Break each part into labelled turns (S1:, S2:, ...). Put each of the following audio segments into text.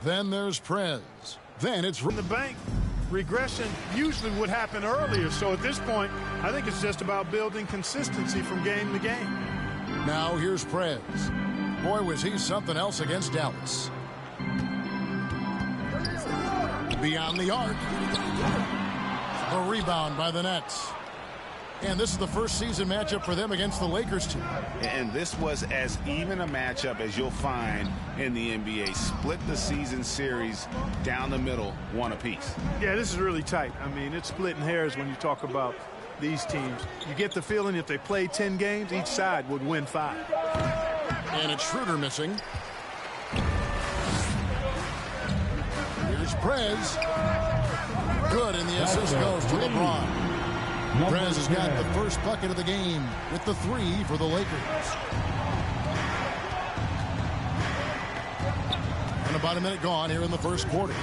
S1: Then there's Prez. Then it's
S2: from the bank. Regression usually would happen earlier, so at this point, I think it's just about building consistency from game to game.
S1: Now here's Prez. Boy, was he something else against Dallas. Beyond the arc. A rebound by the Nets. And this is the first season matchup for them against the Lakers team.
S3: And this was as even a matchup as you'll find in the NBA. Split the season series down the middle, one apiece.
S2: Yeah, this is really tight. I mean, it's splitting hairs when you talk about these teams. You get the feeling if they played 10 games, each side would win 5.
S1: And it's Schroeder missing. Here's Prez. Good, and the assist goes to LeBron. Prez has got the first bucket of the game with the 3 for the Lakers. And about a minute gone here in the first quarter.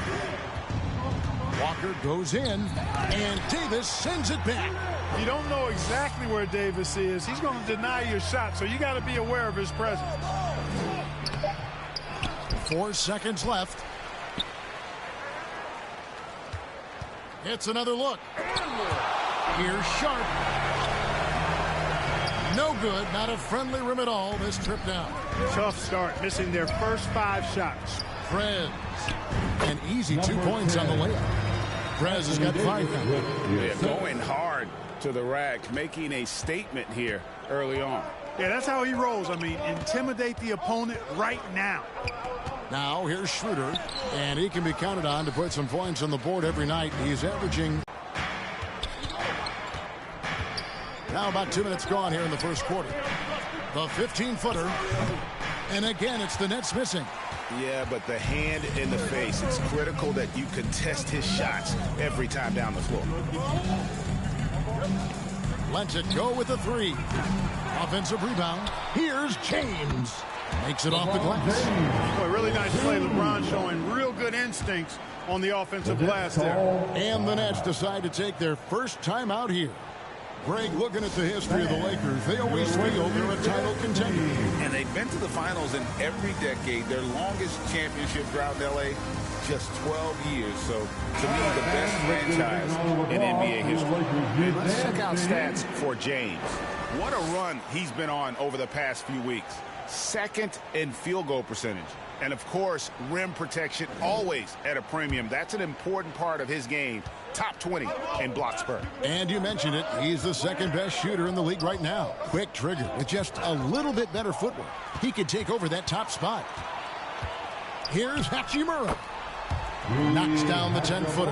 S1: Walker goes in, and Davis sends it back.
S2: You don't know exactly where Davis is. He's going to deny your shot, so you got to be aware of his presence.
S1: 4 seconds left. It's another look. Here's Sharp. No good. Not a friendly rim at all this trip down.
S2: Tough start, missing their first 5 shots.
S1: Prez. An easy 2 points on the layup. Prez has got 5 now.
S3: Yeah, going hard to the rack, making a statement here early on.
S2: Yeah, that's how he rolls. I mean, intimidate the opponent right now.
S1: Now here's Schroeder, and he can be counted on to put some points on the board every night. He's averaging... Now about 2 minutes gone here in the first quarter. The 15-footer. And again, it's the Nets missing.
S3: Yeah, but the hand in the face. It's critical that you contest his shots every time down the floor.
S1: Lets it go with the 3. Offensive rebound. Here's James. Makes it off the glass.
S2: Boy, really nice play. LeBron showing real good instincts on the offensive glass there.
S1: And the Nets decide to take their first time out here. Greg, looking at the history of the Lakers, they always feel they're a title contender.
S3: And they've been to the finals in every decade. Their longest championship drought in L.A., just 12 years. So, to me, the best franchise in NBA history. Let's check out stats for James. What a run he's been on over the past few weeks. Second in field goal percentage. And, of course, rim protection always at a premium. That's an important part of his game. Top 20 in blocks per.
S1: And you mentioned it, he's the second best shooter in the league right now. Quick trigger with just a little bit better footwork. He could take over that top spot. Here's Hachimura. Knocks down the 10-footer.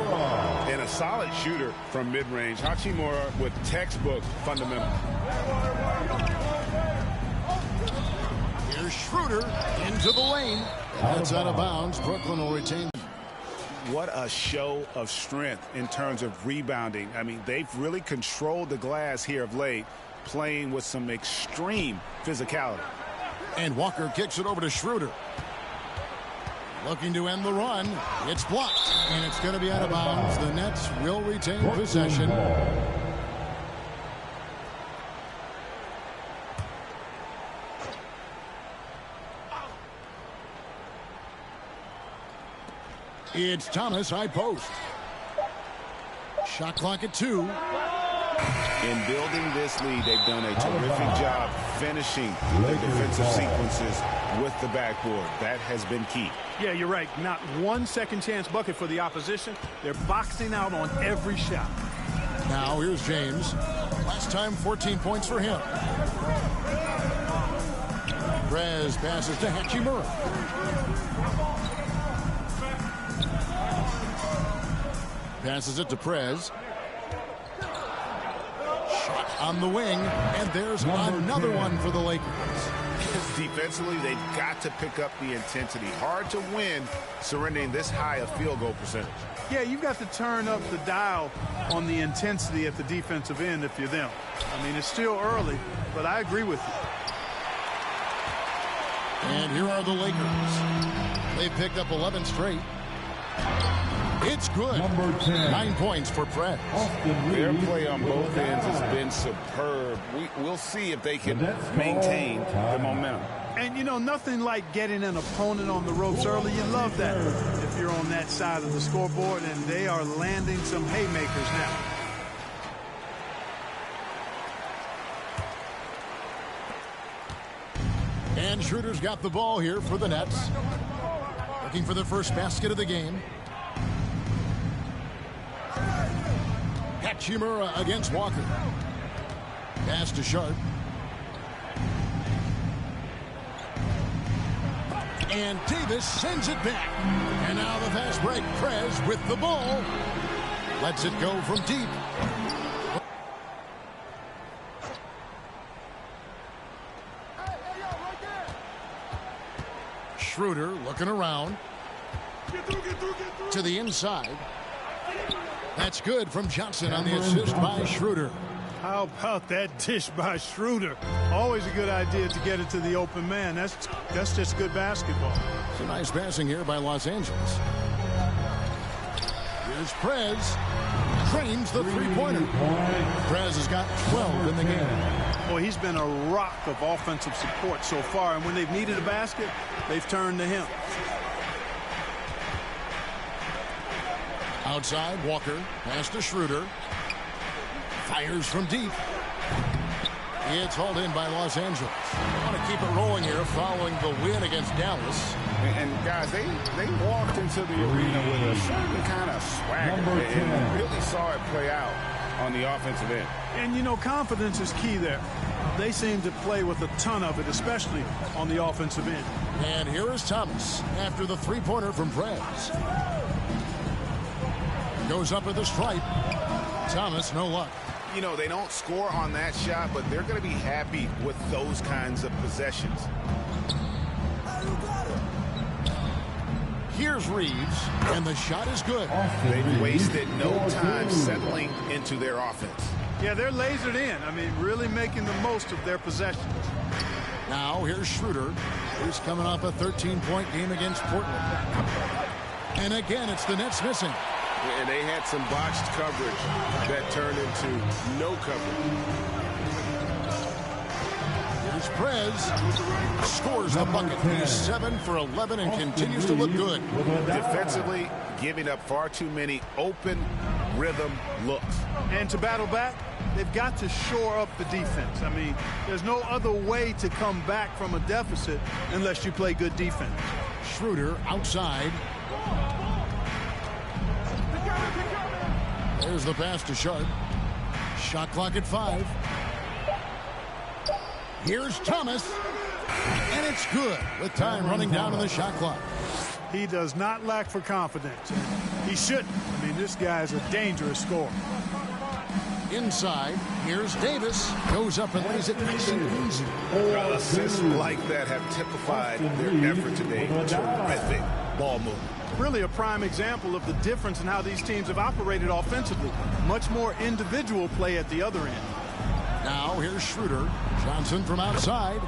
S3: And a solid shooter from mid-range. Hachimura with textbook fundamentals.
S1: Here's Schroeder into the lane. That's out of bounds. Brooklyn will retain.
S3: What a show of strength in terms of rebounding. I mean, they've really controlled the glass here of late, playing with some extreme physicality.
S1: And Walker kicks it over to Schroeder. Looking to end the run. It's blocked, and it's going to be out of bounds. The Nets will retain possession. It's Thomas, high post. Shot clock at 2.
S3: In building this lead, they've done a terrific job finishing the defensive sequences with the backboard. That has been key.
S2: Yeah, you're right. Not one second chance bucket for the opposition. They're boxing out on every shot.
S1: Now here's James. Last time 14 points for him. Prez passes to Hachimura. Passes it to Prez. Shot on the wing, and there's another one for the Lakers.
S3: Defensively, they've got to pick up the intensity. Hard to win surrendering this high a field goal percentage.
S2: Yeah, you've got to turn up the dial on the intensity at the defensive end if you're them. I mean, it's still early, but I agree with you.
S1: And here are the Lakers. They've picked up 11 straight. It's good. 9 points for Prez.
S3: Their play on both ends has been superb. We'll see if they can maintain the momentum.
S2: And, you know, nothing like getting an opponent on the ropes early. You love that if you're on that side of the scoreboard, and they are landing some haymakers now.
S1: And Schroeder's got the ball here for the Nets. Looking for the first basket of the game. Hachimura against Walker. Pass to Sharp. And Davis sends it back. And now the fast break. Prez with the ball. Lets it go from deep. Schroeder looking around. To the inside. That's good from Johnson on the assist by Schroeder.
S2: How about that dish by Schroeder? Always a good idea to get it to the open man. That's just good basketball.
S1: Some nice passing here by Los Angeles. Here's Prez. Trains the three-pointer. Prez has got 12 in the game.
S2: Boy, he's been a rock of offensive support so far, and when they've needed a basket, they've turned to him.
S1: Outside, Walker. Pass to Schroeder. Fires from deep. It's hauled in by Los Angeles. They want to keep it rolling here following the win against Dallas.
S3: And guys, they walked into the arena with a certain kind of swagger and really saw it play out on the offensive end.
S2: And, you know, confidence is key there. They seem to play with a ton of it, especially on the offensive end.
S1: And here is Thomas after the three-pointer from Prez. Goes up at the stripe. Thomas, no luck.
S3: You know, they don't score on that shot, but they're going to be happy with those kinds of possessions.
S1: Here's Reeves, and the shot is good.
S3: They've wasted no time settling into their offense.
S2: Yeah, they're lasered in. I mean, really making the most of their possessions.
S1: Now, here's Schroeder. He's coming off a 13-point game against Portland. And again, it's the Nets missing.
S3: And they had some botched coverage that turned into no coverage.
S1: Here's Prez. Scores the bucket. He's 7 for 11 and continues to look good.
S3: Defensively, giving up far too many open rhythm looks.
S2: And to battle back, they've got to shore up the defense. I mean, there's no other way to come back from a deficit unless you play good defense.
S1: Schroeder outside. There's the pass to Sharp. Shot clock at 5. Here's Thomas. And it's good with time running down on the shot clock.
S2: He does not lack for confidence. He shouldn't. I mean, this guy's a dangerous scorer.
S1: Inside, here's Davis. Goes up and lays it nice and easy.
S3: Assists like that have typified their effort today. Terrific ball movement.
S2: Really a prime example of the difference in how these teams have operated offensively. Much more individual play at the other end.
S1: Now here's Schroeder. Johnson from outside.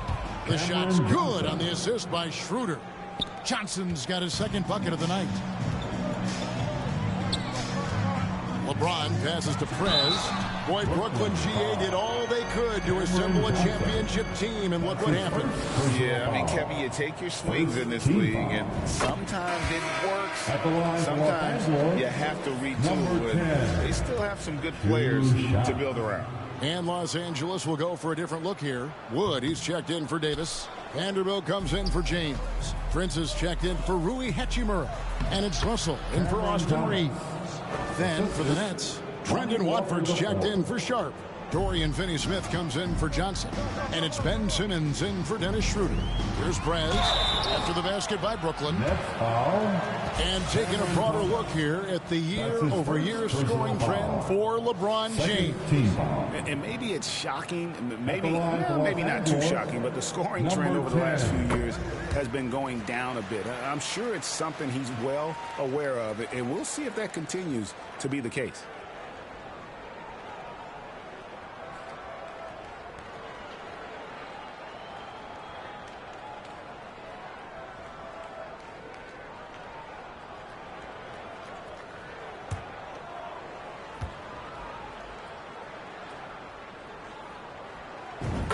S1: The shot's good on the assist by Schroeder. Johnson's got his second bucket of the night. LeBron passes to Prez. Boy, Brooklyn GA did all they could to assemble a championship team, and look what happened.
S3: Yeah, I mean, Kevin, you take your swings in this league, and sometimes it works. Sometimes you have to retool, but they still have some good players to build around.
S1: And Los Angeles will go for a different look here. Wood, he's checked in for Davis. Vanderbilt comes in for James. Prince is checked in for Rui Hachimura. And it's Russell in for Austin Reeves. Then for the Nets, Brendan Watford's checked in for Sharp. Dorian Finney-Smith comes in for Johnson. And it's Ben Simmons in for Dennis Schroeder. Here's Prez after the basket by Brooklyn. And taking a broader look here at the year-over-year scoring trend for LeBron James.
S3: And maybe it's shocking, maybe not too shocking, but the scoring trend over the last few years has been going down a bit. I'm sure it's something he's well aware of, and we'll see if that continues to be the case.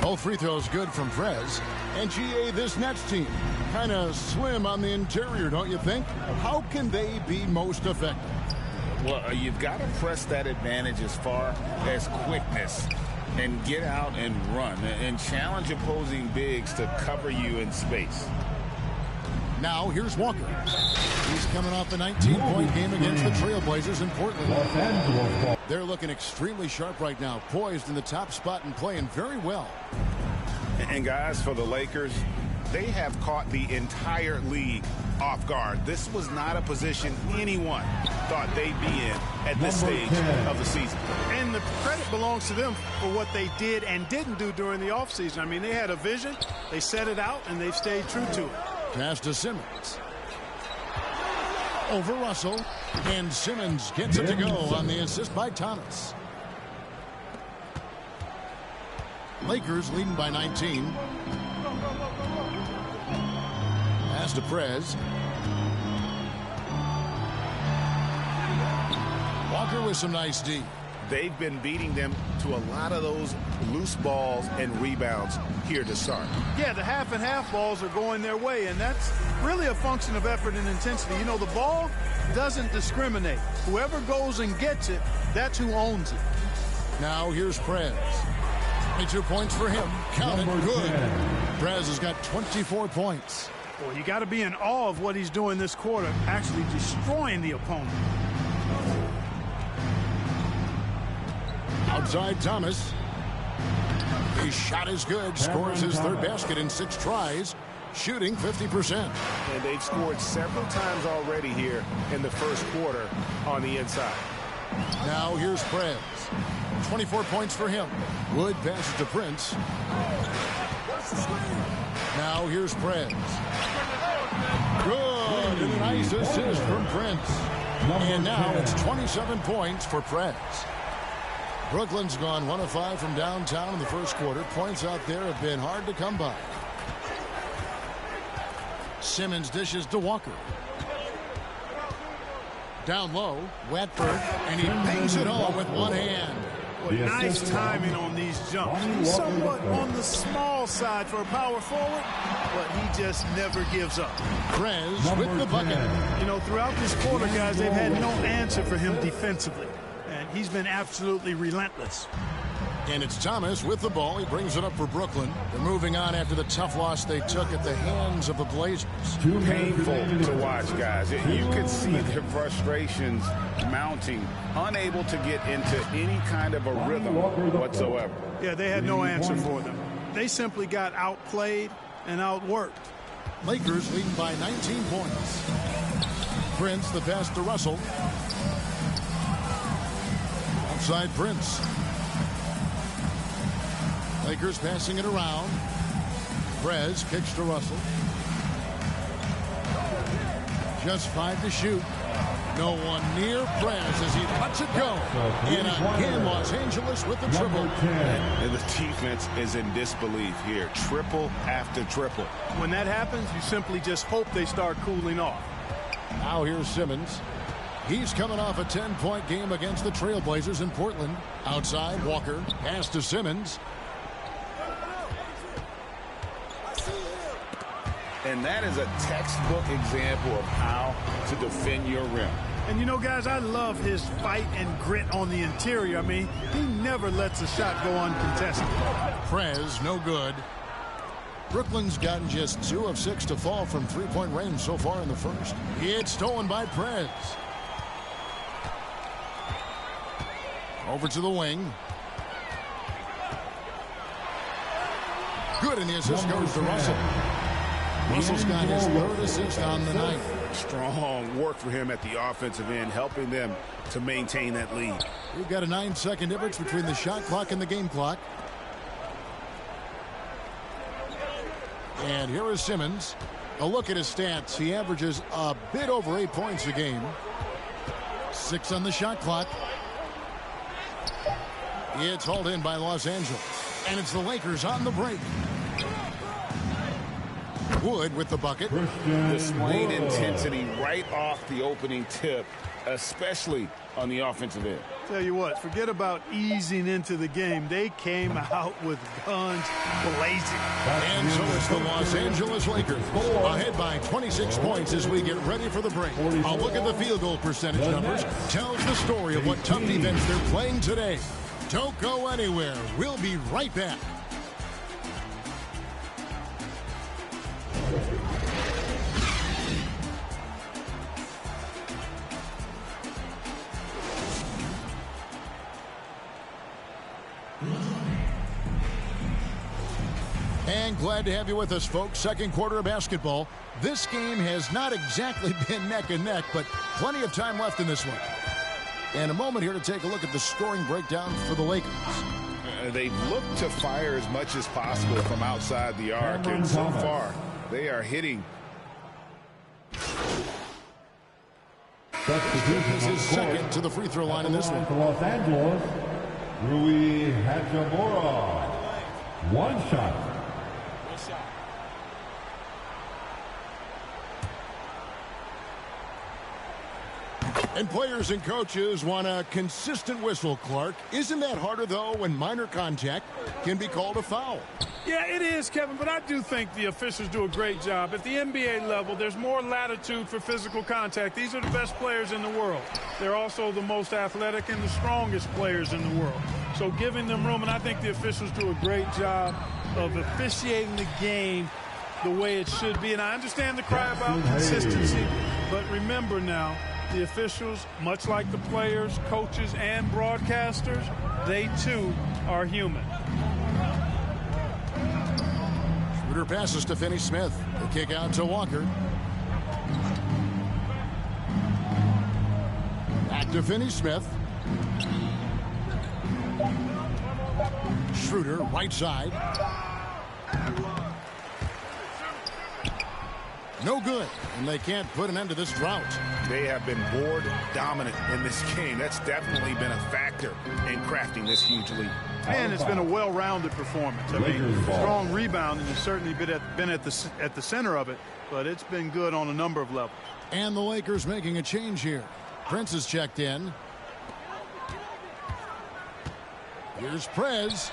S1: Both free throws good from Prez. And GA, this Nets team, kind of slim on the interior, don't you think? How can they be most effective?
S3: Well, you've got to press that advantage as far as quickness and get out and run and challenge opposing bigs to cover you in space.
S1: Now here's Walker. He's coming off a 19-point game against the Trailblazers in Portland. They're looking extremely sharp right now, poised in the top spot and playing very well.
S3: And guys, for the Lakers, they have caught the entire league off guard. This was not a position anyone thought they'd be in at this stage of the season.
S2: And the credit belongs to them for what they did and didn't do during the offseason. I mean, they had a vision, they set it out, and they've stayed true to it.
S1: Pass to Simmons. Over Russell. And Simmons gets it to go on the assist by Thomas. Lakers leading by 19. Pass to Prez. Walker with some nice D.
S3: They've been beating them to a lot of those loose balls and rebounds here to start.
S2: Yeah, the half and half balls are going their way, and that's really a function of effort and intensity. You know, the ball doesn't discriminate. Whoever goes and gets it, that's who owns it.
S1: Now here's Prez. 22 points for him. Count it. Good. Prez has got 24 points.
S2: Boy, you got to be in awe of what he's doing this quarter, actually destroying the opponent.
S1: Outside Thomas. His shot is good. Scores his third basket in 6 tries. Shooting 50%.
S3: And they've scored several times already here in the first quarter on the inside.
S1: Now here's Prez. 24 points for him. Wood passes to Prince. Now here's Prez. Good. And a nice assist from Prince. And now it's 27 points for Prez. Brooklyn's gone 1 of 5 from downtown in the first quarter. Points out there have been hard to come by. Simmons dishes to Walker. Down low, Watford, and he bangs it home with one hand.
S2: Well, nice timing on these jumps. He's somewhat on the small side for a power forward, but he just never gives up.
S1: Prez with the bucket.
S2: You know, throughout this quarter, guys, they've had no answer for him defensively. And he's been absolutely relentless.
S1: And it's Thomas with the ball. He brings it up for Brooklyn. They're moving on after the tough loss they took at the hands of the Blazers.
S3: Painful to watch, guys. You can see their frustrations mounting, unable to get into any kind of a rhythm whatsoever.
S2: Yeah, they had no answer for them. They simply got outplayed and outworked.
S1: Lakers leading by 19 points. Prince, the pass to Russell. Outside Prince. Lakers passing it around. Prez kicks to Russell. Just 5 to shoot. No one near Prez as he lets it go. And again, Los Angeles with the triple.
S3: And the defense is in disbelief here. Triple after triple.
S2: When that happens, you simply just hope they start cooling off.
S1: Now here's Simmons. He's coming off a 10-point game against the Trailblazers in Portland. Outside, Walker. Pass to Simmons.
S3: And that is a textbook example of how to defend your rim.
S2: And you know, guys, I love his fight and grit on the interior. I mean, he never lets a shot go uncontested.
S1: Prez, no good. Brooklyn's gotten just 2 of 6 to fall from 3-point range so far in the first. It's stolen by Prez. Over to the wing. Good, and the assist goes to Russell. Russell's got his 3rd assist on the night.
S3: Strong work for him at the offensive end, helping them to maintain that lead.
S1: We've got a 9-second difference between the shot clock and the game clock. And here is Simmons. A look at his stats. He averages a bit over 8 points a game. 6 on the shot clock. It's hauled in by Los Angeles. And it's the Lakers on the break. Wood with the bucket.
S3: Displayed intensity right off the opening tip, especially on the offensive end.
S2: Tell you what, forget about easing into the game. They came out with guns blazing.
S1: And so it's the Los Angeles Lakers ahead by 26 points as we get ready for the break. A look at the field goal percentage numbers tells the story of what tough defense they're playing today. Don't go anywhere. We'll be right back. And glad to have you with us, folks. Second quarter of basketball. This game has not exactly been neck and neck, but plenty of time left in this one. And a moment here to take a look at the scoring breakdown for the Lakers.
S3: They look to fire as much as possible from outside the arc, and so far they are hitting.
S1: This is second to the free throw line in this one.
S4: For Los Angeles, Rui Hachimura. One shot.
S1: And players and coaches want a consistent whistle, Clark. Isn't that harder, though, when minor contact can be called a foul?
S2: Yeah, it is, Kevin, but I do think the officials do a great job. At the NBA level, there's more latitude for physical contact. These are the best players in the world. They're also the most athletic and the strongest players in the world. So giving them room, and I think the officials do a great job of officiating the game the way it should be. And I understand the cry about consistency, but remember now, the officials, much like the players, coaches, and broadcasters, they too are human.
S1: Schroeder passes to Finney-Smith. The kick out to Walker. Back to Finney-Smith. Schroeder, right side. No good, and they can't put an end to this drought.
S3: They have been board dominant in this game. That's definitely been a factor in crafting this huge lead.
S2: And it's been a well-rounded performance. I mean, strong rebounding has certainly been at the center of it, but it's been good on a number of levels.
S1: And the Lakers making a change here. Prince is checked in. Here's Prez.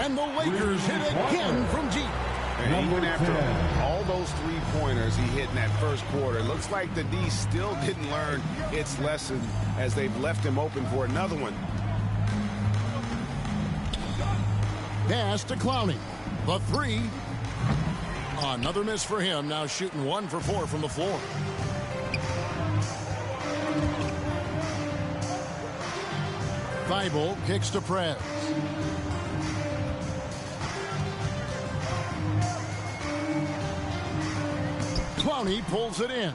S1: And the Lakers hit again from deep.
S3: And even after all those three-pointers he hit in that first quarter, it looks like the D still didn't learn its lesson as they've left him open for another one.
S1: Pass to Clowney. The three. Another miss for him. Now shooting 1 for 4 from the floor. Thibault kicks to Prez. Clowney pulls it in.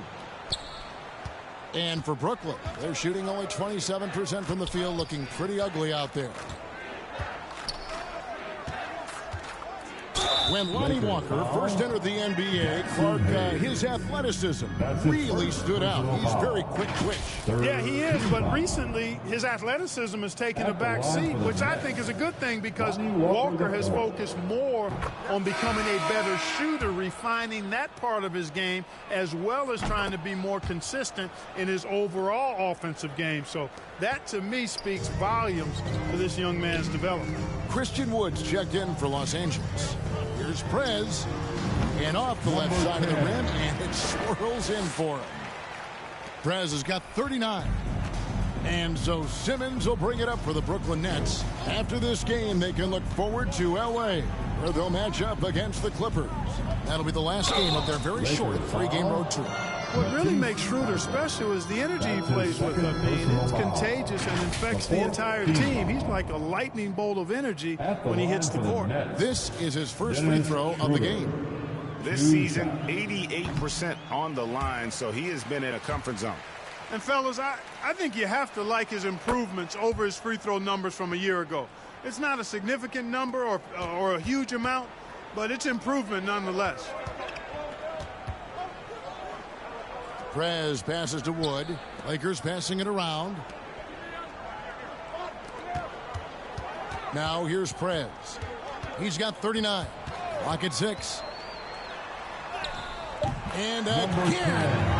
S1: And for Brooklyn, they're shooting only 27% from the field, looking pretty ugly out there. When Lonnie Walker first entered the NBA, Clark, his athleticism really stood out. He's very quick twitch.
S2: Yeah, he is, but recently his athleticism has taken a back seat, which I think is a good thing because Walker has focused more on becoming a better shooter, refining that part of his game, as well as trying to be more consistent in his overall offensive game. So that, to me, speaks volumes to this young man's development.
S1: Christian Woods checked in for Los Angeles. Here's Prez, and off the left side of the rim, and it swirls in for him. Prez has got 39. And so Simmons will bring it up for the Brooklyn Nets. After this game, they can look forward to L.A., where they'll match up against the Clippers. That'll be the last game of their very short 3-game road tour.
S2: What really makes Schroeder special is the energy he plays with. I mean, it's contagious and infects the entire team. He's like a lightning bolt of energy when he hits the court.
S1: This is his first free throw of the game.
S3: This season, 88% on the line, so he has been in a comfort zone.
S2: And, fellas, I think you have to like his improvements over his free throw numbers from a year ago. It's not a significant number or a huge amount, but it's improvement nonetheless.
S1: Prez passes to Wood. Lakers passing it around. Now here's Prez. He's got 39. Clock at 6. And again.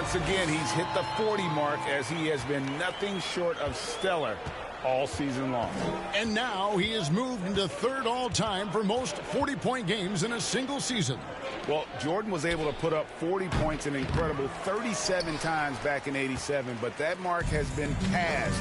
S3: Once again, he's hit the 40 mark as he has been nothing short of stellar all season long.
S1: And now he has moved into third all-time for most 40-point games in a single season.
S3: Well, Jordan was able to put up 40 points an incredible 37 times back in '87, but that mark has been passed.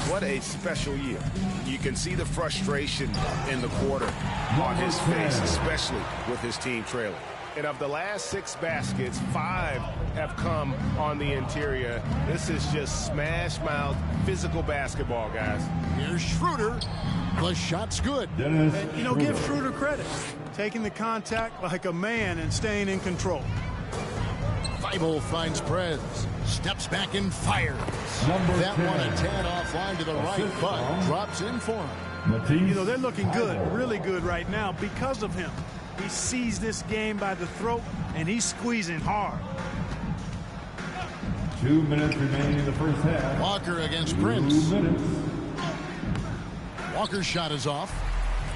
S3: What a special year. You can see the frustration in the quarter on his face, especially with his team trailing.
S5: And of the last 6 baskets, 5 have come on the interior. This is just smash mouth physical basketball, guys.
S1: Here's Schroeder. The shot's good.
S2: And, you know, give Schroeder credit. Taking the contact like a man and staying in control.
S1: Thibault finds Prez. Steps back and fires. That
S4: 10.
S1: one a tad offline to the right, but drops in for him.
S2: You know, they're looking good, really good right now because of him. He sees this game by the throat, and he's squeezing hard.
S4: 2 minutes remaining in the first half.
S1: Walker against
S4: 2
S1: Prince.
S4: minutes.
S1: Walker's shot is off.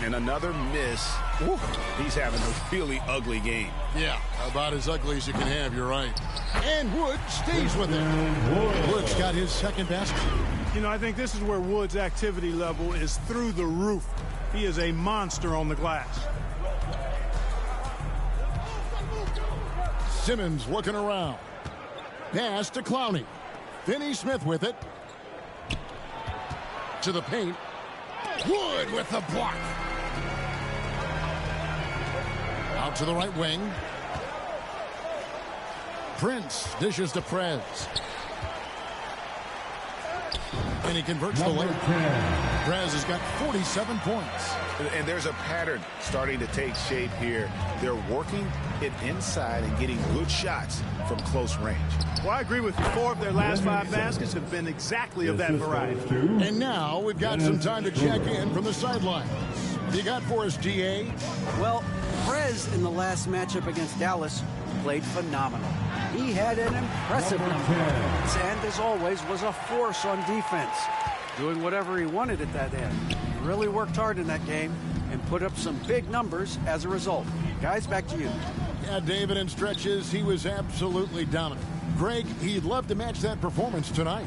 S3: And another miss. Woo. He's having a really ugly game.
S1: Yeah, about as ugly as you can have, you're right. And Wood stays with it. Wood's got his second basket.
S2: You know, I think this is where Wood's activity level is through the roof. He is a monster on the glass.
S1: Simmons looking around. Pass to Clowney. Finney Smith with it. To the paint. Wood with the block. Out to the right wing. Prince dishes to Prez. And he converts the lane. Prez has got 47 points.
S3: And there's a pattern starting to take shape here. They're working it inside and getting good shots from close range.
S2: Well, I agree with you. 4 of their last 5 baskets have been exactly of that variety.
S1: And now we've got some time to check in from the sidelines. What you got for us, DA?
S6: Well, Prez in the last matchup against Dallas played phenomenal. He had an impressive number and, as always, was a force on defense, doing whatever he wanted at that end. He really worked hard in that game and put up some big numbers as a result. Guys, back to you.
S1: Yeah, David, in stretches, he was absolutely dominant. Greg, he'd love to match that performance tonight.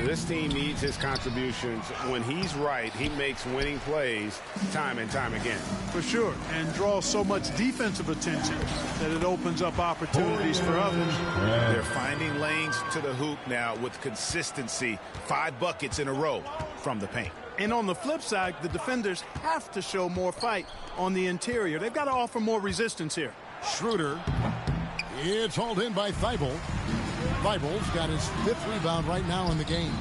S5: This team needs his contributions. When he's right, he makes winning plays time and time again.
S2: For sure, and draws so much defensive attention that it opens up opportunities for others.
S3: They're finding lanes to the hoop now with consistency. 5 buckets in a row from the paint.
S2: And on the flip side, the defenders have to show more fight on the interior. They've got to offer more resistance here.
S1: Schroeder. It's hauled in by Thibault. Thibault's got his 5th rebound right now in the game.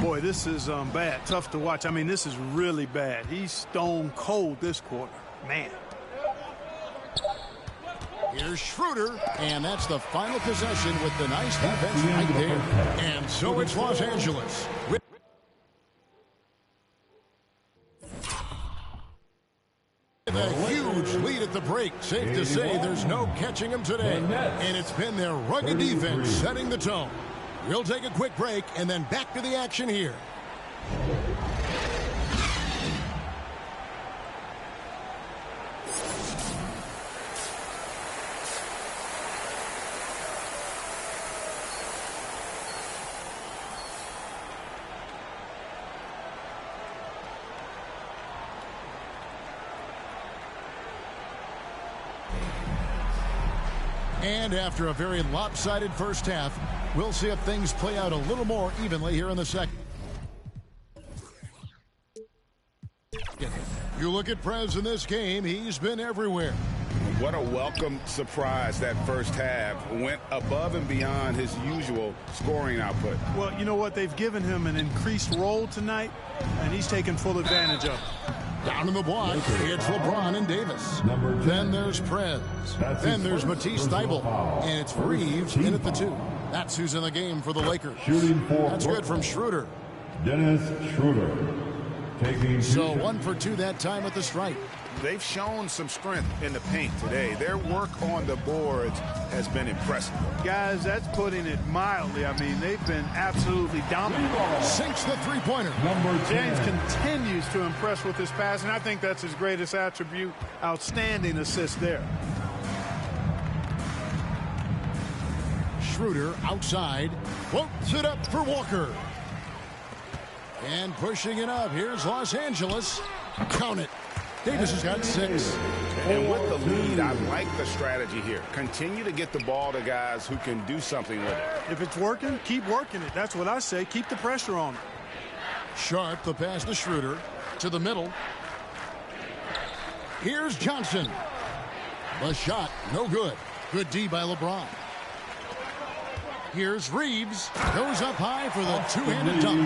S2: Boy, this is bad. Tough to watch. I mean, this is really bad. He's stone cold this quarter. Man.
S1: Here's Schroeder, and that's the final possession with the nice defense right there. And so it's Los Angeles. With a huge lead at the break. Safe to say there's no catching them today. And it's been their rugged defense setting the tone. We'll take a quick break and then back to the action here. And after a very lopsided first half, we'll see if things play out a little more evenly here in the second. You look at Prez in this game, he's been everywhere.
S3: What a welcome surprise that first half. Went above and beyond his usual scoring output.
S2: Well, you know what? They've given him an increased role tonight, and he's taken full advantage of it.
S1: Down in the block, it's LeBron and Davis. Then there's Prez. Then there's Matisse Thybulle. And it's Reeves in at the 2. That's who's in the game for the Lakers. That's good from Schroeder.
S4: Dennis Schroeder.
S1: So 1 for 2 that time at the stripe.
S3: They've shown some strength in the paint today. Their work on the boards has been impressive.
S2: Guys, that's putting it mildly. I mean, they've been absolutely dominant.
S1: Sinks the three-pointer.
S2: James continues to impress with his pass, and I think that's his greatest attribute. Outstanding assist there.
S1: Schroeder outside. Floats it up for Walker. And pushing it up. Here's Los Angeles. Count it. Davis has got 6.
S5: And with the lead, I like the strategy here. Continue to get the ball to guys who can do something with it.
S2: If it's working, keep working it. That's what I say. Keep the pressure on it.
S1: Sharp, the pass to Schroeder. To the middle. Here's Johnson. The shot, no good. Good D by LeBron. Here's Reeves. Goes up high for the two-handed dunk.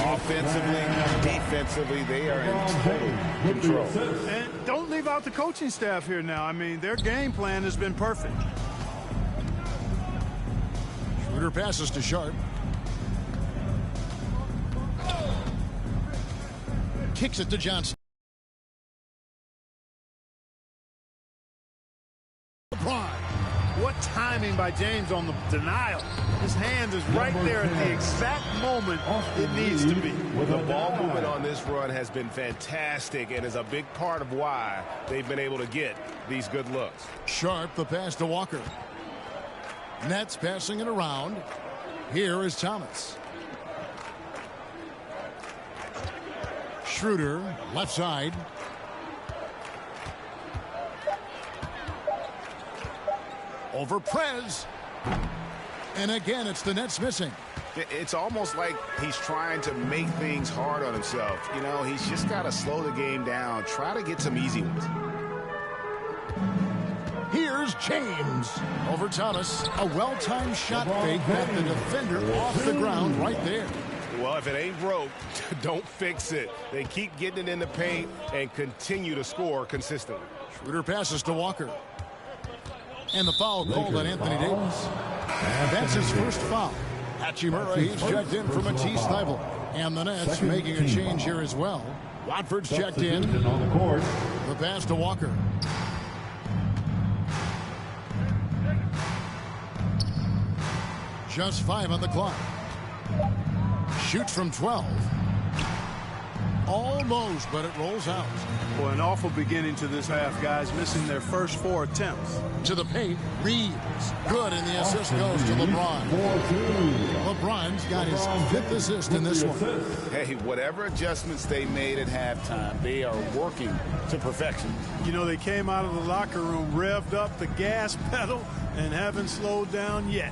S5: Offensively, defensively, they are in total control.
S2: And don't leave out the coaching staff here now. I mean, their game plan has been perfect.
S1: Schroeder passes to Sharp. Kicks it to Johnson. LeBron.
S2: What timing by James on the denial. His hand is right there at the exact moment it needs to be.
S5: The ball movement on this run has been fantastic and is a big part of why they've been able to get these good looks.
S1: Sharp, the pass to Walker. Nets passing it around. Here is Thomas. Schroeder, left side. Over Prez. And again, it's the Nets missing.
S5: It's almost like he's trying to make things hard on himself. You know, he's just got to slow the game down. Try to get some easy ones.
S1: Here's James. Over Thomas. A well-timed shot fake that the defender off the ground right there.
S5: Well, if it ain't broke, don't fix it. They keep getting it in the paint and continue to score consistently.
S1: Schroeder passes to Walker. And the foul called on Anthony Davis. That's his first foul. Hachimura, he's checked in for Matisse Thybulle. And the Nets making a change here as well. Watford's checked in. The pass to Walker. Just 5 on the clock. Shoots from 12. Almost, but it rolls out.
S2: Boy, an awful beginning to this half, guys, missing their first 4 attempts.
S1: To the paint, Reeves. Good, and the assist goes to LeBron. LeBron's got his 5th assist in this one.
S3: Hey, whatever adjustments they made at halftime, they are working to perfection.
S2: You know, they came out of the locker room, revved up the gas pedal, and haven't slowed down yet.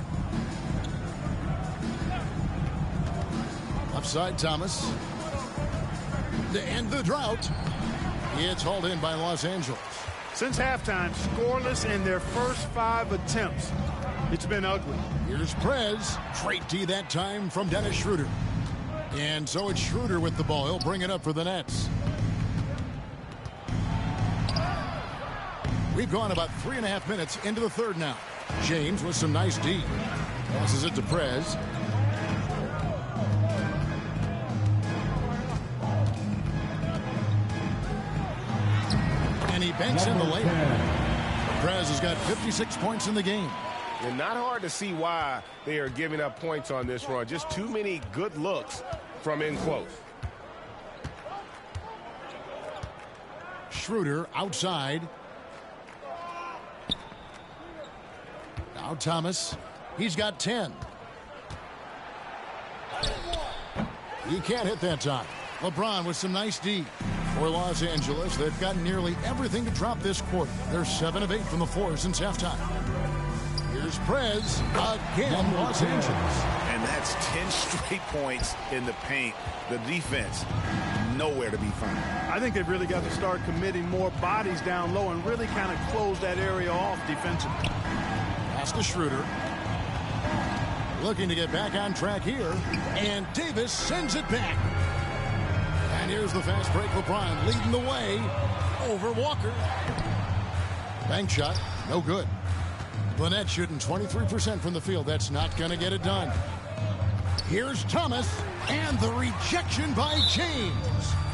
S1: Upside Thomas. To end the drought. It's hauled in by Los Angeles.
S2: Since halftime, scoreless in their first 5 attempts. It's been ugly.
S1: Here's Prez. Straight D that time from Dennis Schroeder. And so it's Schroeder with the ball. He'll bring it up for the Nets. We've gone about 3.5 minutes into the third now. James with some nice D. Passes it to Prez. And he banks in the layup. Prez has got 56 points in the game.
S5: And not hard to see why they are giving up points on this run. Just too many good looks from in close.
S1: Schroeder outside. Now Thomas. He's got 10. He can't hit that time. LeBron with some nice D. For Los Angeles, they've got nearly everything to drop this quarter. They're 7 of 8 from the floor since halftime. Here's Prez again, Los Angeles.
S3: And that's 10 straight points in the paint. The defense, nowhere to be found.
S2: I think they've really got to start committing more bodies down low and really kind of close that area off defensively.
S1: Pass to Schroeder. Looking to get back on track here. And Davis sends it back. And here's the fast break. LeBron leading the way over Walker. Bank shot, no good. The Nets shooting 23% from the field. That's not going to get it done. Here's Thomas, and the rejection by James.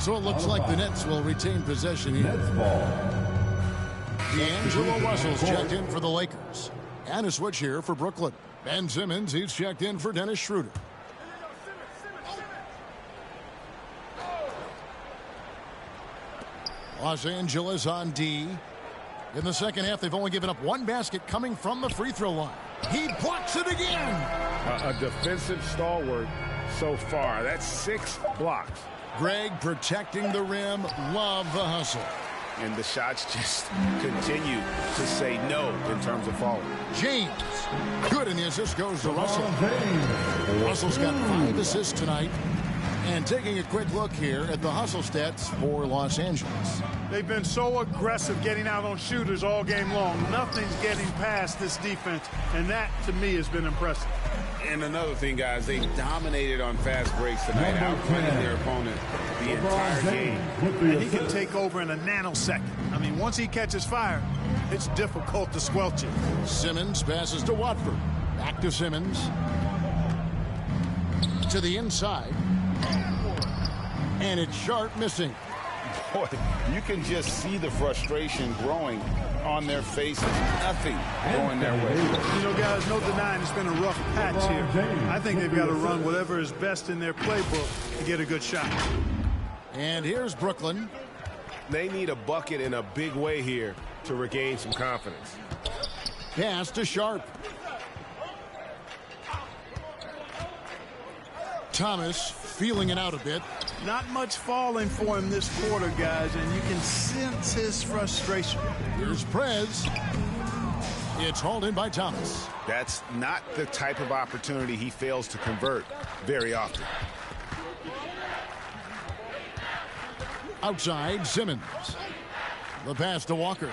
S1: So it looks like the Nets will retain possession here. D'Angelo Russell's checked in for the Lakers. And a switch here for Brooklyn. Ben Simmons, he's checked in for Dennis Schroeder. Los Angeles on D. In the second half, they've only given up 1 basket coming from the free throw line. He blocks it again.
S5: A defensive stalwart so far. That's 6 blocks.
S1: Greg protecting the rim. Love the hustle.
S3: And the shots just continue to say no in terms of falling.
S1: James. Good, and the assist goes to Russell. Russell's got 5 assists tonight. And taking a quick look here at the hustle stats for Los Angeles.
S2: They've been so aggressive getting out on shooters all game long. Nothing's getting past this defense, and that, to me, has been impressive.
S3: And another thing, guys, they dominated on fast breaks tonight, outrunning their opponent the entire game.
S2: And he can take over in a nanosecond. I mean, once he catches fire, it's difficult to squelch it.
S1: Simmons passes to Watford. Back to Simmons. To the inside. And it's Sharp missing.
S3: Boy, you can just see the frustration growing on their faces. Nothing going their way.
S2: You know, guys, no denying it's been a rough patch here. I think they've got to run whatever is best in their playbook to get a good shot.
S1: And here's Brooklyn.
S5: They need a bucket in a big way here to regain some confidence.
S1: Pass to Sharp. Thomas feeling it out a bit.
S2: Not much falling for him this quarter, guys, and you can sense his frustration.
S1: Here's Prez. It's hauled in by Thomas.
S3: That's not the type of opportunity he fails to convert very often.
S1: Outside, Simmons. The pass to Walker.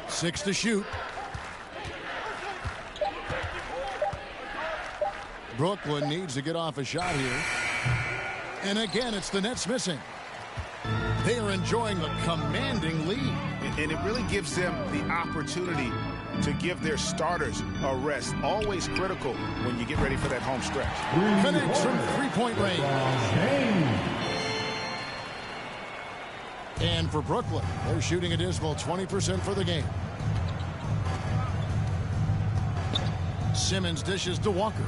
S1: 6 to shoot. Brooklyn needs to get off a shot here. And again, it's the Nets missing. They are enjoying a commanding lead.
S3: And it really gives them the opportunity to give their starters a rest. Always critical when you get ready for that home stretch.
S1: Connects from three-point range. And for Brooklyn, they're shooting a dismal 20% for the game. Simmons dishes to Walker.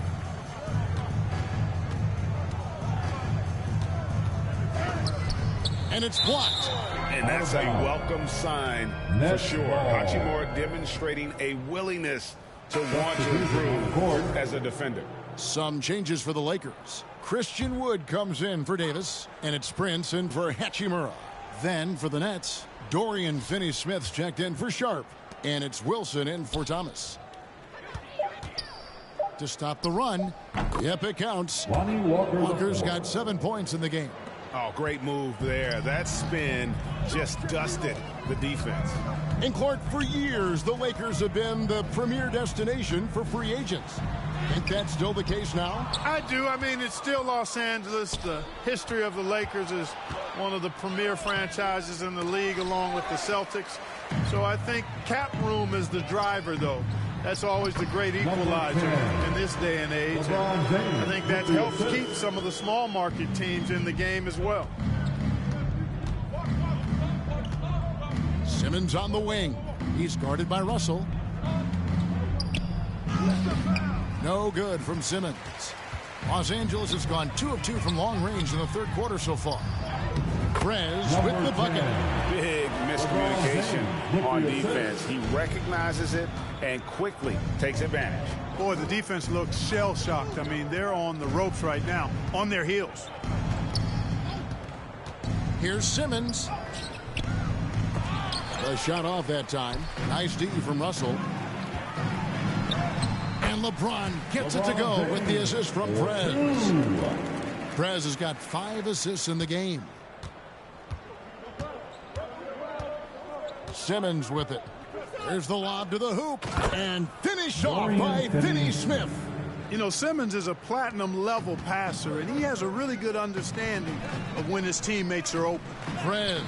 S1: And it's blocked.
S3: And that's a welcome sign for sure. Hachimura demonstrating a willingness to want to improve as a defender.
S1: Some changes for the Lakers. Christian Wood comes in for Davis, and it's Prince in for Hachimura. Then for the Nets, Dorian Finney-Smith's checked in for Sharp, and it's Wilson in for Thomas. To stop the run, yep, it counts. Walker's got 7 points in the game.
S5: Oh, great move there. That spin just dusted the defense.
S1: And Clark, for years, the Lakers have been the premier destination for free agents. Think that's still the case now?
S2: I do. I mean, it's still Los Angeles. The history of the Lakers is one of the premier franchises in the league, along with the Celtics. So I think cap room is the driver, though. That's always the great equalizer in this day and age. And I think that helps keep some of the small market teams in the game as well.
S1: Simmons on the wing. He's guarded by Russell. No good from Simmons. Los Angeles has gone 2 of 2 from long range in the third quarter so far. Prez with the bucket.
S3: Big miscommunication on defense. He recognizes it and quickly takes advantage.
S2: Boy, the defense looks shell-shocked. I mean, they're on the ropes right now, on their heels.
S1: Here's Simmons. A shot off that time. Nice D from Russell. And LeBron gets it to go with the assist from Prez. Prez has got 5 assists in the game. Simmons with it. There's the lob to the hoop. And finished off by Finney-Smith.
S2: You know, Simmons is a platinum-level passer, and he has a really good understanding of when his teammates are open.
S1: Prez.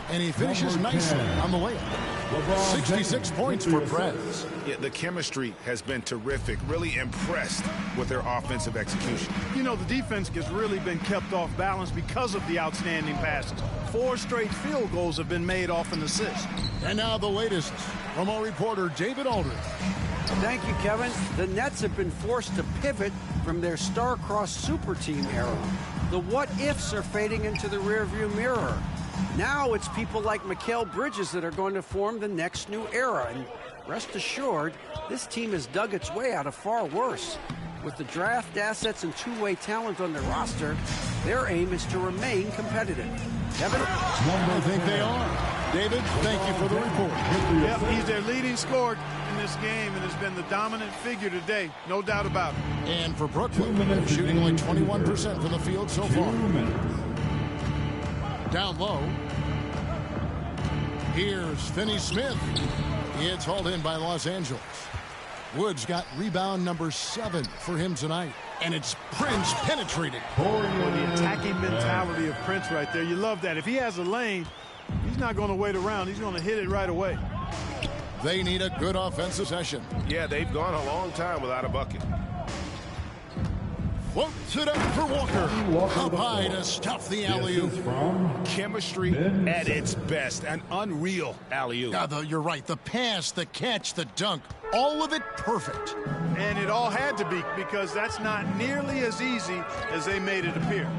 S1: And he finishes nicely on the layup. 66 points for Prez.
S3: Yeah, the chemistry has been terrific. Really impressed with their offensive execution.
S2: You know, the defense has really been kept off balance because of the outstanding passes. 4 straight field goals have been made off an assist.
S1: And now the latest from our reporter, David Aldridge.
S6: Thank you, Kevin. The Nets have been forced to pivot from their star-crossed super team era. The what-ifs are fading into the rearview mirror. Now it's people like Mikal Bridges that are going to form the next new era. And rest assured, this team has dug its way out of far worse. With the draft assets and two-way talent on their roster, their aim is to remain competitive. Kevin?
S1: I think they are. David, thank you for the report.
S2: Yep, he's their leading scorer in this game and has been the dominant figure today, no doubt about it.
S1: And for Brooklyn, they're shooting only 21% from the field so far. Down low. Here's Finney-Smith. It's hauled in by Los Angeles. Woods got rebound number 7 for him tonight. And it's Prince penetrated.
S2: Well, the attacking mentality of Prince right there. You love that. If he has a lane, he's not going to wait around. He's going to hit it right away.
S1: They need a good offensive session.
S5: Yeah, they've gone a long time without a bucket.
S1: Floats it up for Walker. Up high to stuff the alley-oop.
S5: Chemistry at its best. An unreal alley-oop.
S1: You're right. The pass, the catch, the dunk, all of it perfect.
S2: And it all had to be, because that's not nearly as easy as they made it appear.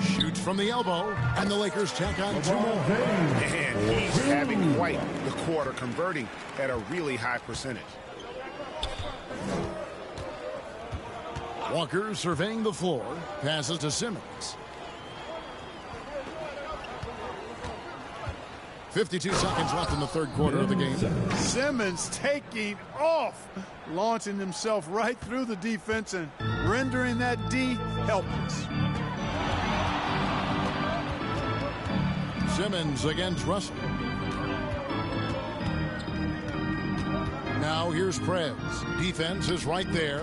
S1: Shoots from the elbow, and the Lakers tack on 2 more.
S5: And he's having quite the quarter, converting at a really high percentage.
S1: Walker surveying the floor, passes to Simmons. 52 seconds left in the third quarter of the game.
S2: Simmons taking off, launching himself right through the defense and rendering that D helpless.
S1: Simmons against Russell. Now here's Prez. Defense is right there.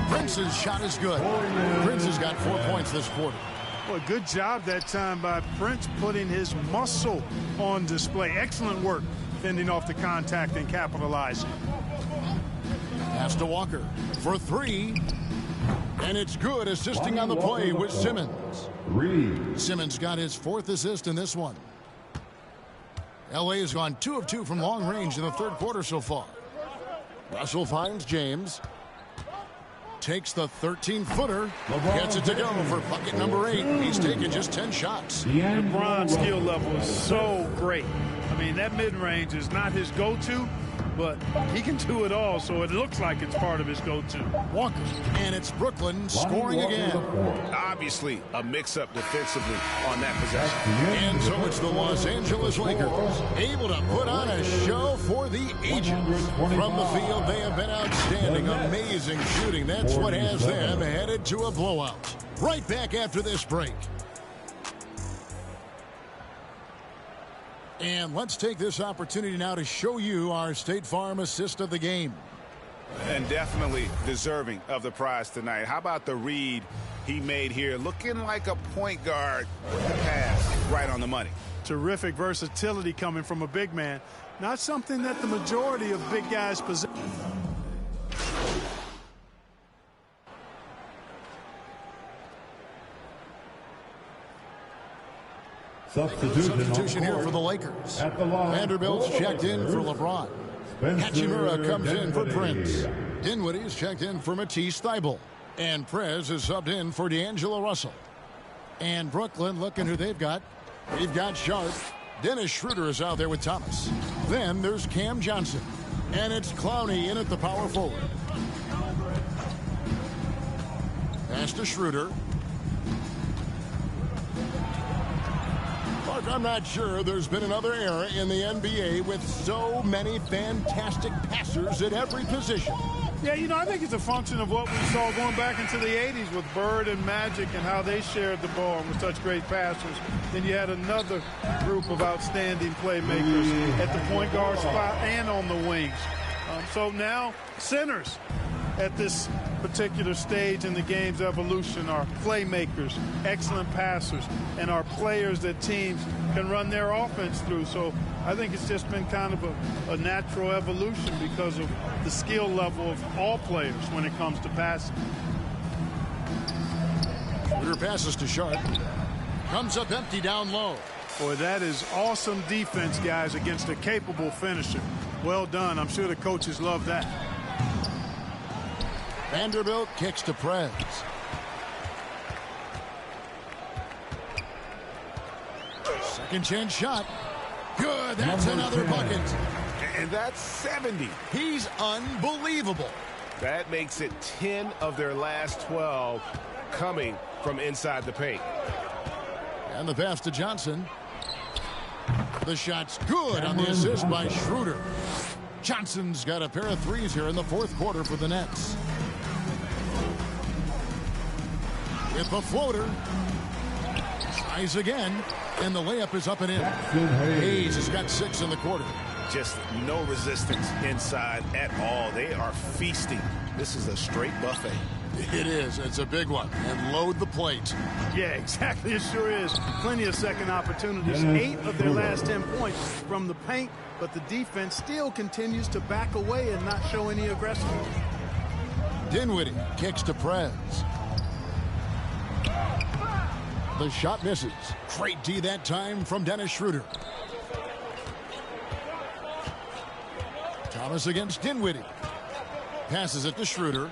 S1: Prince's shot is good. Prince has got 4 points this quarter.
S2: Well, good job that time by Prince, putting his muscle on display. Excellent work fending off the contact and capitalizing.
S1: Pass to Walker for 3. And it's good, assisting on the play with Simmons. Simmons got his 4th assist in this one. L.A. has gone 2 of 2 from long range in the third quarter so far. Russell finds James. Takes the 13-footer. Gets it to go for bucket number 8. He's taken just 10 shots.
S2: LeBron's skill level is so great. I mean, that mid-range is not his go-to, but he can do it all, so it looks like it's part of his go-to.
S1: Walker, and it's Brooklyn scoring again.
S5: Obviously, a mix-up defensively on that possession.
S1: And so it's the Los Angeles Lakers, able to put on a show for the ages. From the field, they have been outstanding. Amazing shooting. That's what has them headed to a blowout. Right back after this break. And let's take this opportunity now to show you our State Farm assist of the game.
S3: And definitely deserving of the prize tonight. How about the read he made here? Looking like a point guard with the pass right on the money.
S2: Terrific versatility coming from a big man. Not something that the majority of big guys possess.
S1: Substitution here for the Lakers. Vanderbilt's checked in for LeBron. Hachimura comes in for Prince. Dinwiddie's checked in for Matisse Thybulle. And Prez is subbed in for D'Angelo Russell. And Brooklyn, looking who they've got. They've got Sharp. Dennis Schroeder is out there with Thomas. Then there's Cam Johnson. And it's Clowney in at the power forward. Pass to Schroeder. Look, I'm not sure there's been another era in the NBA with so many fantastic passers at every position.
S2: Yeah, you know, I think it's a function of what we saw going back into the 80s with Bird and Magic and how they shared the ball and were such great passers. Then you had another group of outstanding playmakers at the point guard spot and on the wings. So now centers at this particular stage in the game's evolution are playmakers, excellent passers, and are players that teams can run their offense through. So I think it's just been kind of a natural evolution because of the skill level of all players when it comes to passing.
S1: Schroeder passes to Sharp. Comes up empty down low.
S2: Boy, that is awesome defense, guys, against a capable finisher. Well done. I'm sure the coaches love that.
S1: Vanderbilt kicks to Prez. Second chance shot. Good. That's another bucket.
S5: And that's 70.
S1: He's unbelievable.
S5: That makes it 10 of their last 12 coming from inside the paint.
S1: And the pass to Johnson. The shot's good on the assist by Schroeder. Johnson's got a pair of threes here in the fourth quarter for the Nets. With the floater. Tries again. And the layup is up and in. Hayes has got 6 in the quarter.
S3: Just no resistance inside at all. They are feasting. This is a straight buffet.
S1: It is. It's a big one. And load the plate.
S2: Yeah, exactly. It sure is. Plenty of second opportunities. 8 of their last 10 points from the paint, but the defense still continues to back away and not show any aggressiveness.
S1: Dinwiddie kicks to Prez. The shot misses. Great D that time from Dennis Schroeder. Thomas against Dinwiddie. Passes it to Schroeder.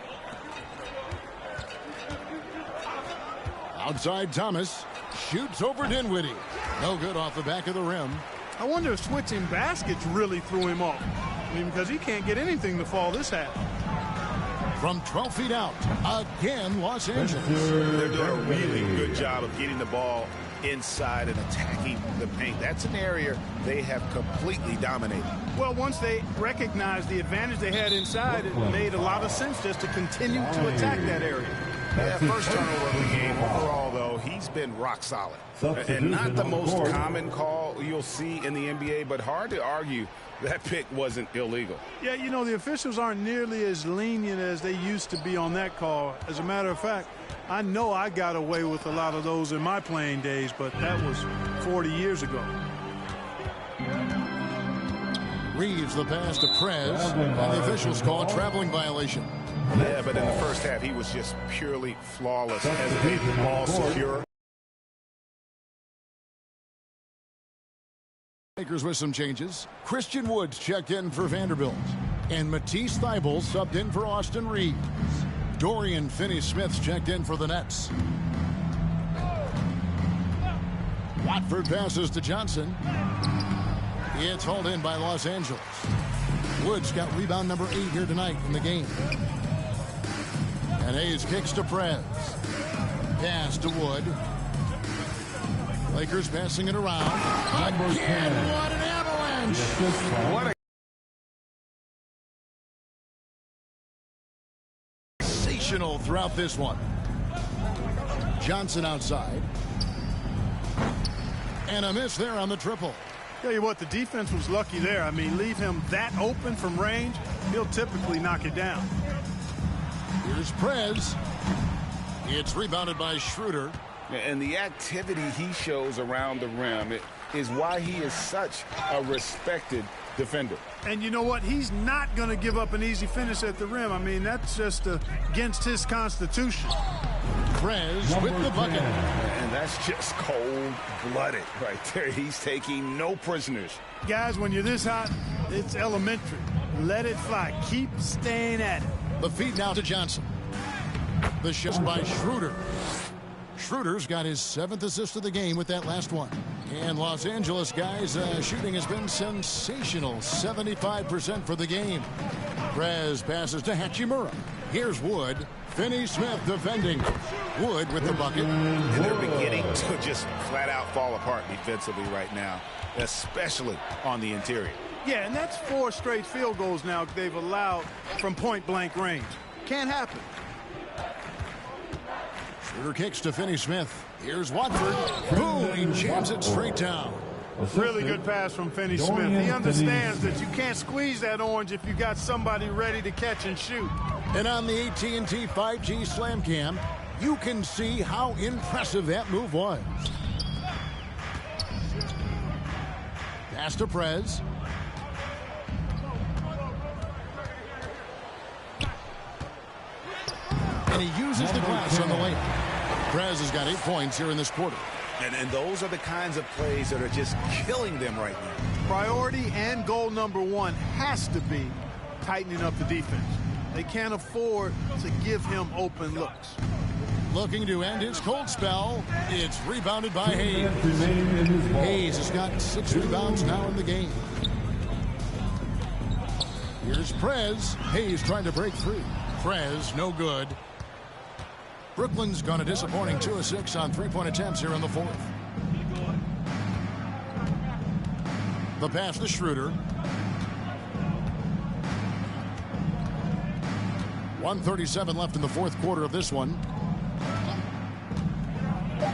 S1: Outside Thomas. Shoots over Dinwiddie. No good off the back of the rim.
S2: I wonder if switching baskets really threw him off. I mean, because he can't get anything to fall this half.
S1: From 12 feet out, again, Los Angeles.
S3: They're doing a really good job of getting the ball inside and attacking the paint. That's an area they have completely dominated.
S2: Well, once they recognized the advantage they had inside, it made a lot of sense just to continue to attack that area.
S3: Yeah, first turnover of the game. Overall, though, he's been rock solid. And not the most common call you'll see in the NBA, but hard to argue that pick wasn't illegal.
S2: Yeah, you know, the officials aren't nearly as lenient as they used to be on that call. As a matter of fact, I know I got away with a lot of those in my playing days, but that was 40 years ago.
S1: Reeves the pass to Prez, and the officials call a traveling violation.
S3: Yeah, but in the first half, he was just purely flawless as a ball secure.
S1: Lakers with some changes. Christian Woods checked in for Vanderbilt. And Matisse Thybulle subbed in for Austin Reeves. Dorian Finney-Smith's checked in for the Nets. Watford passes to Johnson. It's hauled in by Los Angeles. Woods got rebound number 8 here tonight in the game. And Hayes kicks to Prez. Pass to Wood. Lakers passing it around. Again, what an avalanche!
S3: What a
S1: sensational throughout this one. Johnson outside. And a miss there on the triple.
S2: Tell you what, the defense was lucky there. I mean, leave him that open from range, he'll typically knock it down.
S1: Here's Prez. It's rebounded by Schroeder.
S3: And the activity he shows around the rim is why he is such a respected defender.
S2: And you know what? He's not going to give up an easy finish at the rim. I mean, that's just against his constitution.
S1: Prez with the bucket.
S3: And that's just cold-blooded right there. He's taking no prisoners.
S2: Guys, when you're this hot, it's elementary. Let it fly. Keep staying at it.
S1: The feed now to Johnson. The shot by Schroeder. Schroeder's got his 7th assist of the game with that last one. And Los Angeles, guys, shooting has been sensational. 75% for the game. Prez passes to Hachimura. Here's Wood. Finney-Smith defending. Wood with the bucket.
S3: And they're beginning to just flat-out fall apart defensively right now, especially on the interior.
S2: Yeah, and that's 4 straight field goals now they've allowed from point-blank range. Can't happen.
S1: Schroeder kicks to Finney-Smith. Here's Watford. Boom, he jams it straight down.
S2: Really good pass from Finney-Smith. He understands that you can't squeeze that orange if you got somebody ready to catch and shoot.
S1: And on the AT&T 5G Slam Cam, you can see how impressive that move was. Pass to Prez. And he uses the glass on the layup. Prez has got 8 points here in this quarter.
S3: And those are the kinds of plays that are just killing them right now.
S2: Priority and goal number 1 has to be tightening up the defense. They can't afford to give him open looks.
S1: looking to end his cold spell. It's rebounded by Hayes. Hayes has got 6 rebounds now in the game. Here's Prez. Hayes trying to break free. Prez, no good. Brooklyn's gone a disappointing 2 of 6 on 3-point attempts here in the fourth. The pass to Schroeder. 1:37 left in the fourth quarter of this one.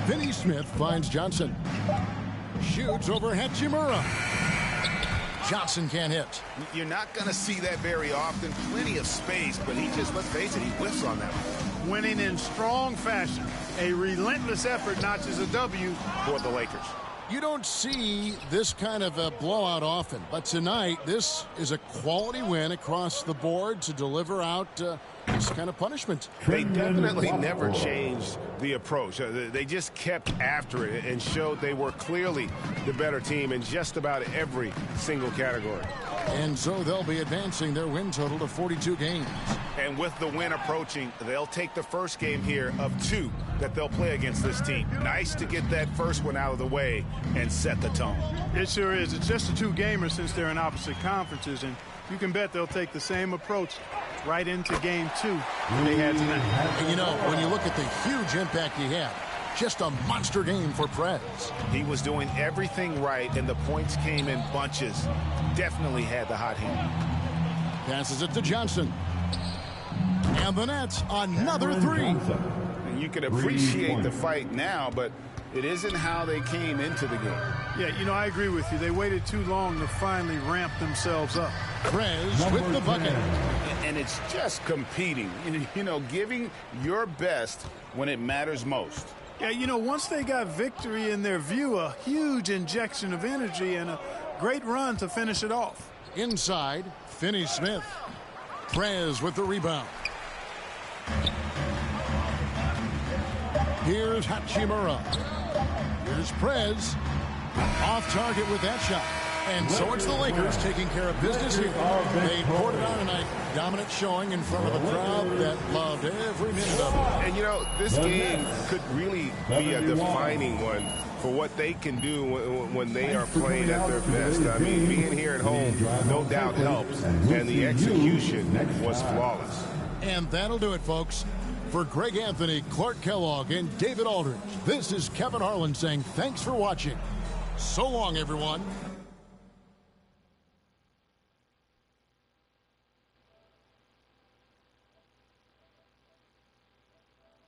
S1: Finney Smith finds Johnson. Shoots over Hachimura. Johnson can't hit.
S3: You're not going to see that very often. Plenty of space, but he just, let's face it, he whiffs on that one.
S2: Winning in strong fashion. A relentless effort notches a W
S3: For the Lakers.
S1: You don't see this kind of a blowout often, but tonight this is a quality win across the board to deliver out this kind of punishment.
S5: They definitely never changed the approach. They just kept after it and showed they were clearly the better team in just about every single category.
S1: And so they'll be advancing their win total to 42 games.
S3: And with the win approaching, they'll take the first game here of 2 that they'll play against this team. Nice to get that first one out of the way and set the tone.
S2: It sure is. It's just a 2-gamer since they're in opposite conferences, and you can bet they'll take the same approach right into game 2 they had tonight.
S1: And you know, when you look at the huge impact he had, just a monster game for Prez.
S3: He was doing everything right, and the points came in bunches. Definitely had the hot hand.
S1: Passes it to Johnson. And the Nets, another 3.
S3: And you can appreciate the fight now, but it isn't how they came into the game.
S2: Yeah, you know, I agree with you. They waited too long to finally ramp themselves up.
S1: Prez with the bucket.
S3: And it's just competing, you know, giving your best when it matters most.
S2: Yeah, you know, once they got victory in their view, a huge injection of energy and a great run to finish it off.
S1: Inside, Finney Smith. Prez with the rebound. Here's Hachimura. Here's Prez. Off target with that shot. And so it's the Lakers taking care of business here. They poured it on tonight. Dominant showing in front of a crowd that loved every minute of it.
S5: And, you know, this game could really be a defining one for what they can do when they are playing at their best. I mean, being here at home, no doubt helps. And the execution was flawless.
S1: And that'll do it, folks. For Greg Anthony, Clark Kellogg, and David Aldridge, this is Kevin Harlan saying thanks for watching. So long, everyone.